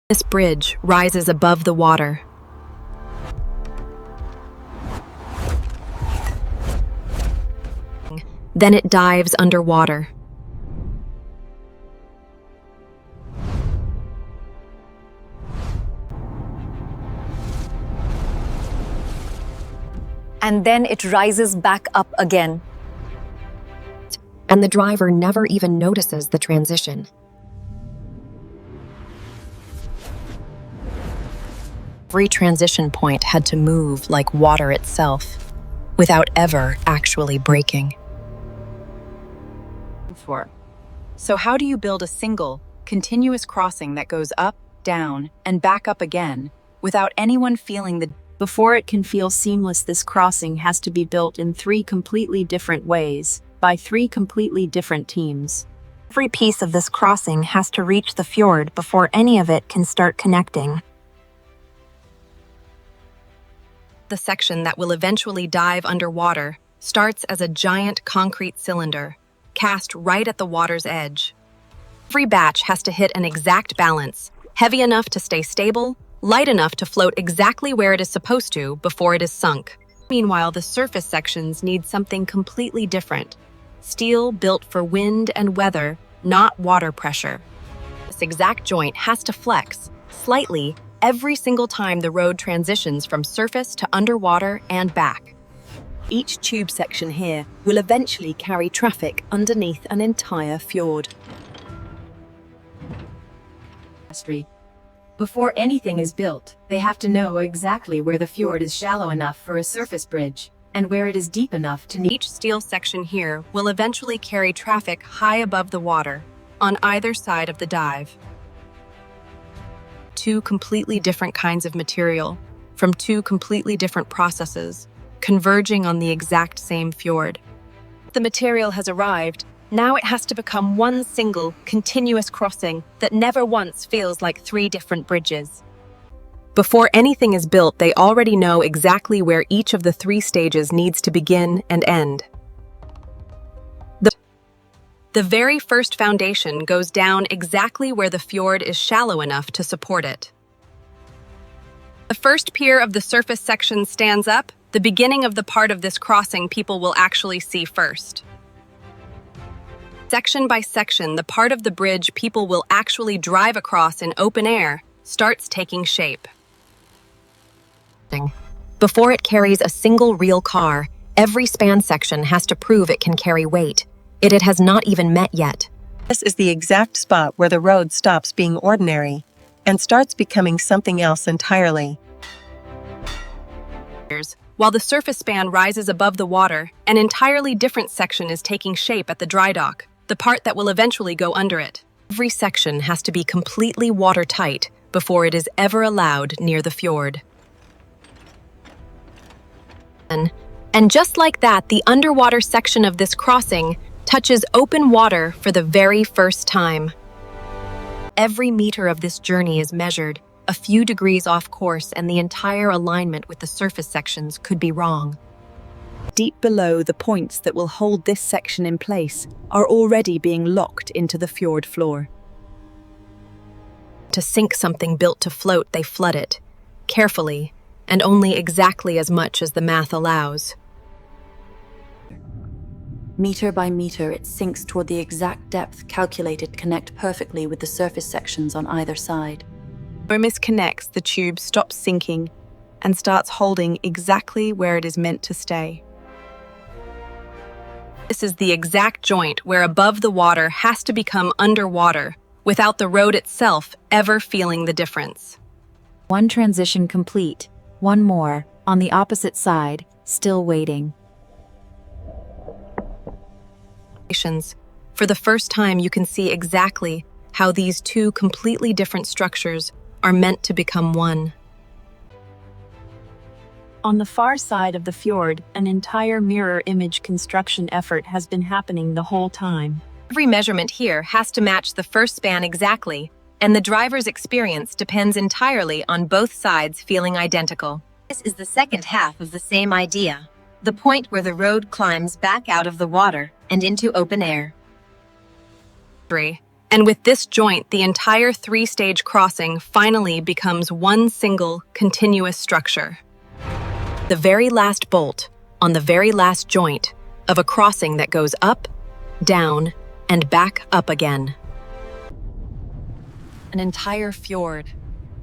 This bridge rises above the water. Then it dives underwater. And then it rises back up again. And the driver never even notices the transition. Every transition point had to move like water itself, without ever actually breaking. So how do you build a single, continuous crossing that goes up, down, and back up again, without anyone feeling the... Before it can feel seamless, this crossing has to be built in 3 completely different ways, by 3 completely different teams. Every piece of this crossing has to reach the fjord before any of it can start connecting. The section that will eventually dive underwater starts as a giant concrete cylinder, cast right at the water's edge. Every batch has to hit an exact balance, heavy enough to stay stable, light enough to float exactly where it is supposed to before it is sunk. Meanwhile, the surface sections need something completely different. Steel built for wind and weather, not water pressure. This exact joint has to flex, slightly, every single time the road transitions from surface to underwater and back. Each tube section here will eventually carry traffic underneath an entire fjord. Before anything is built, they have to know exactly where the fjord is shallow enough for a surface bridge, and where it is deep enough to need. Each steel section here will eventually carry traffic high above the water, on either side of the dive. 2 completely different kinds of material, from 2 completely different processes, converging on the exact same fjord. The material has arrived. Now it has to become one single, continuous crossing that never once feels like 3 different bridges. Before anything is built, they already know exactly where each of the 3 stages needs to begin and end. The very first foundation goes down exactly where the fjord is shallow enough to support it. The first pier of the surface section stands up, the beginning of the part of this crossing people will actually see first. Section by section, the part of the bridge people will actually drive across in open air starts taking shape. Before it carries a single real car, every span section has to prove it can carry weight. It has not even met yet. This is the exact spot where the road stops being ordinary and starts becoming something else entirely. While the surface span rises above the water, an entirely different section is taking shape at the dry dock, the part that will eventually go under it. Every section has to be completely watertight before it is ever allowed near the fjord. And just like that, the underwater section of this crossing touches open water for the very first time. Every meter of this journey is measured, a few degrees off course, and the entire alignment with the surface sections could be wrong. Deep below, the points that will hold this section in place are already being locked into the fjord floor. To sink something built to float, they flood it, carefully, and only exactly as much as the math allows. Meter by meter, it sinks toward the exact depth calculated to connect perfectly with the surface sections on either side. When it misconnects, the tube stops sinking and starts holding exactly where it is meant to stay. This is the exact joint where above the water has to become underwater, without the road itself ever feeling the difference. One transition complete, one more, on the opposite side, still waiting. For the first time, you can see exactly how these 2 completely different structures are meant to become one. On the far side of the fjord, an entire mirror image construction effort has been happening the whole time. Every measurement here has to match the first span exactly, and the driver's experience depends entirely on both sides feeling identical. This is the second half of the same idea, the point where the road climbs back out of the water and into open air. And with this joint, the entire three-stage crossing finally becomes one single, continuous structure. The very last bolt on the very last joint of a crossing that goes up, down, and back up again. An entire fjord,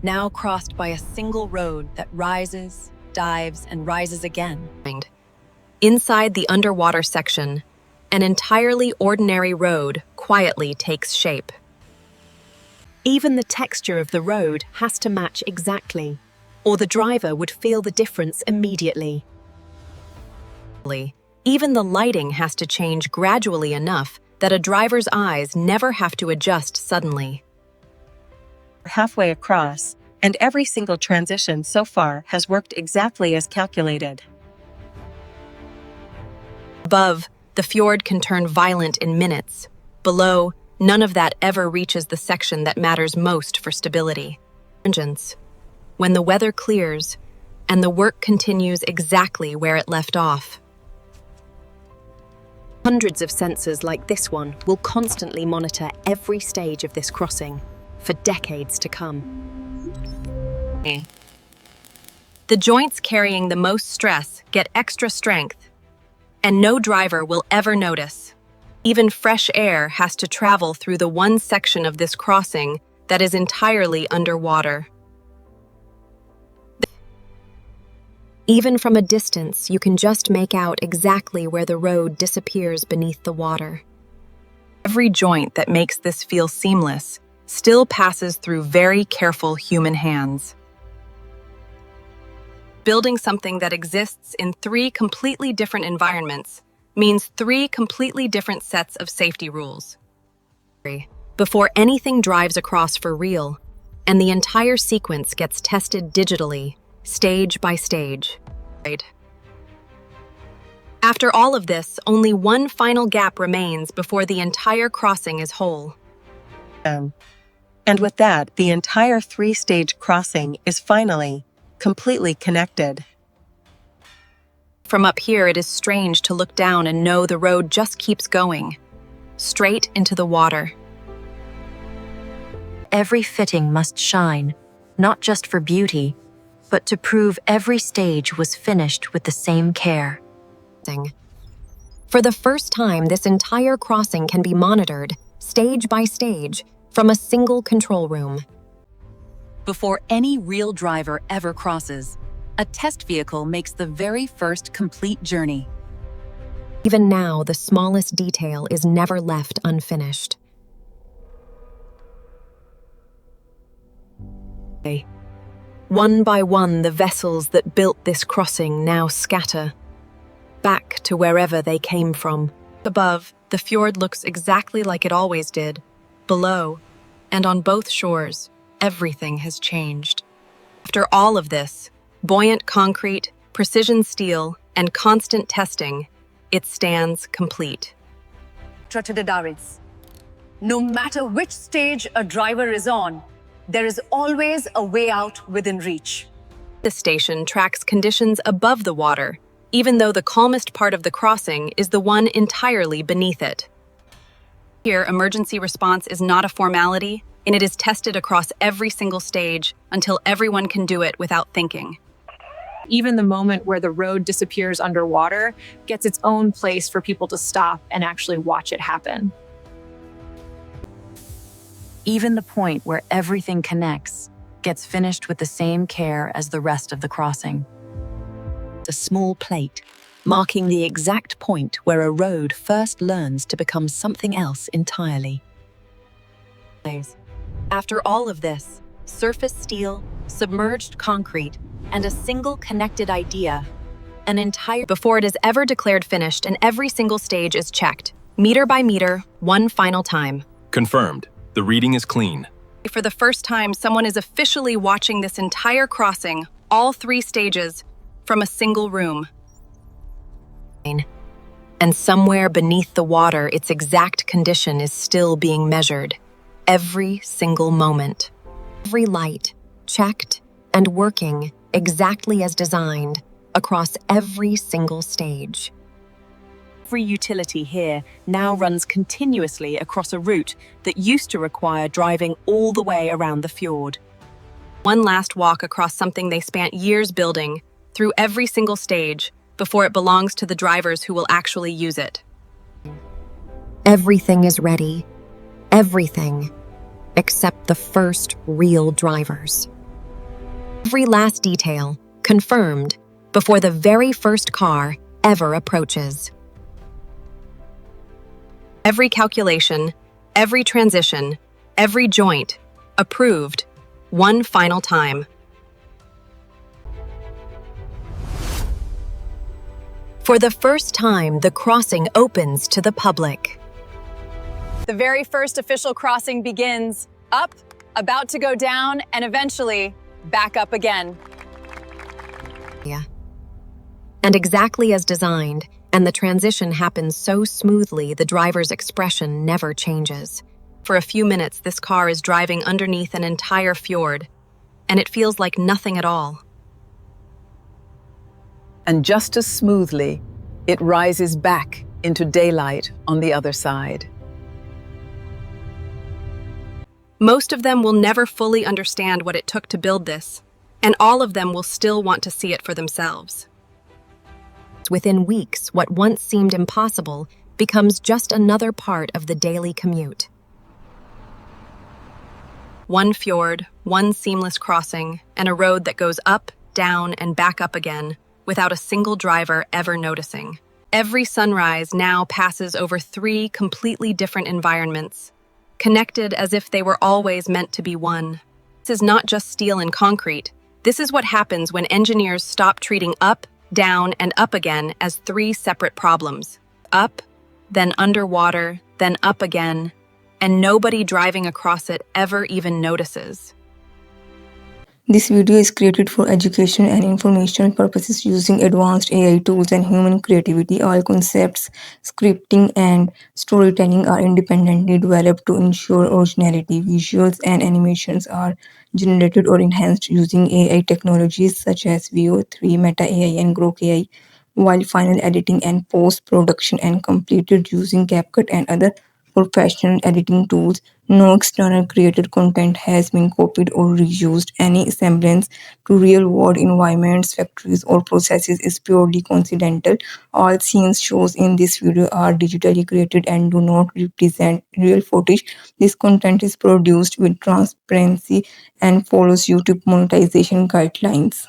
now crossed by a single road that rises, dives, and rises again. Inside the underwater section, an entirely ordinary road quietly takes shape. Even the texture of the road has to match exactly, or the driver would feel the difference immediately. Even the lighting has to change gradually enough that a driver's eyes never have to adjust suddenly. Halfway across, and every single transition so far has worked exactly as calculated. Above, the fjord can turn violent in minutes. Below, none of that ever reaches the section that matters most for stability. When the weather clears, and the work continues exactly where it left off. Hundreds of sensors like this one will constantly monitor every stage of this crossing for decades to come. The joints carrying the most stress get extra strength, and no driver will ever notice. Even fresh air has to travel through the one section of this crossing that is entirely underwater. Even from a distance, you can just make out exactly where the road disappears beneath the water. Every joint that makes this feel seamless still passes through very careful human hands. Building something that exists in three completely different environments means three completely different sets of safety rules. Before anything drives across for real, and the entire sequence gets tested digitally, stage by stage. After all of this, only one final gap remains before the entire crossing is whole. And with that, the entire three-stage crossing is finally completely connected. From up here, it is strange to look down and know the road just keeps going, straight into the water. Every fitting must shine, not just for beauty, but to prove every stage was finished with the same care. For the first time, this entire crossing can be monitored, stage by stage, from a single control room. Before any real driver ever crosses, a test vehicle makes the very first complete journey. Even now, the smallest detail is never left unfinished. One by one, the vessels that built this crossing now scatter, back to wherever they came from. Above, the fjord looks exactly like it always did. Below, and on both shores, everything has changed. After all of this, buoyant concrete, precision steel, and constant testing, it stands complete. To the Darwins. No matter which stage a driver is on, there is always a way out within reach. The station tracks conditions above the water, even though the calmest part of the crossing is the one entirely beneath it. Here, emergency response is not a formality, and it is tested across every single stage until everyone can do it without thinking. Even the moment where the road disappears underwater gets its own place for people to stop and actually watch it happen. Even the point where everything connects gets finished with the same care as the rest of the crossing. A small plate, marking the exact point where a road first learns to become something else entirely. After all of this, surface steel, submerged concrete, and a single connected idea, an entire before it is ever declared finished and every single stage is checked, meter by meter, one final time. Confirmed. The reading is clean. For the first time, someone is officially watching this entire crossing, all three stages, from a single room. And somewhere beneath the water, its exact condition is still being measured. Every single moment. Every light, checked and working exactly as designed across every single stage. Every utility here now runs continuously across a route that used to require driving all the way around the fjord. One last walk across something they spent years building, through every single stage, before it belongs to the drivers who will actually use it. Everything is ready. Everything. Except the first real drivers. Every last detail confirmed before the very first car ever approaches. Every calculation, every transition, every joint, approved, one final time. For the first time, the crossing opens to the public. The very first official crossing begins. Up, about to go down, and eventually back up again. And exactly as designed, and the transition happens so smoothly, the driver's expression never changes. For a few minutes, this car is driving underneath an entire fjord, and it feels like nothing at all. And just as smoothly, it rises back into daylight on the other side. Most of them will never fully understand what it took to build this, and all of them will still want to see it for themselves. Within weeks, what once seemed impossible becomes just another part of the daily commute. One fjord, one seamless crossing, and a road that goes up, down, and back up again, without a single driver ever noticing. Every sunrise now passes over 3 completely different environments, connected as if they were always meant to be one. This is not just steel and concrete. This is what happens when engineers stop treating up, down, and up again as 3 separate problems. Up, then underwater, then up again, and nobody driving across it ever even notices. This video is created for education and informational purposes using advanced AI tools and human creativity. All concepts, scripting, and storytelling are independently developed to ensure originality. Visuals and animations are generated or enhanced using AI technologies such as VO3, Meta AI, and Grok AI, while final editing and post-production and completed using CapCut and other professional editing tools. No external created content has been copied or reused. Any semblance to real-world environments, factories, or processes is purely coincidental. All scenes shown in this video are digitally created and do not represent real footage. This content is produced with transparency and follows YouTube monetization guidelines.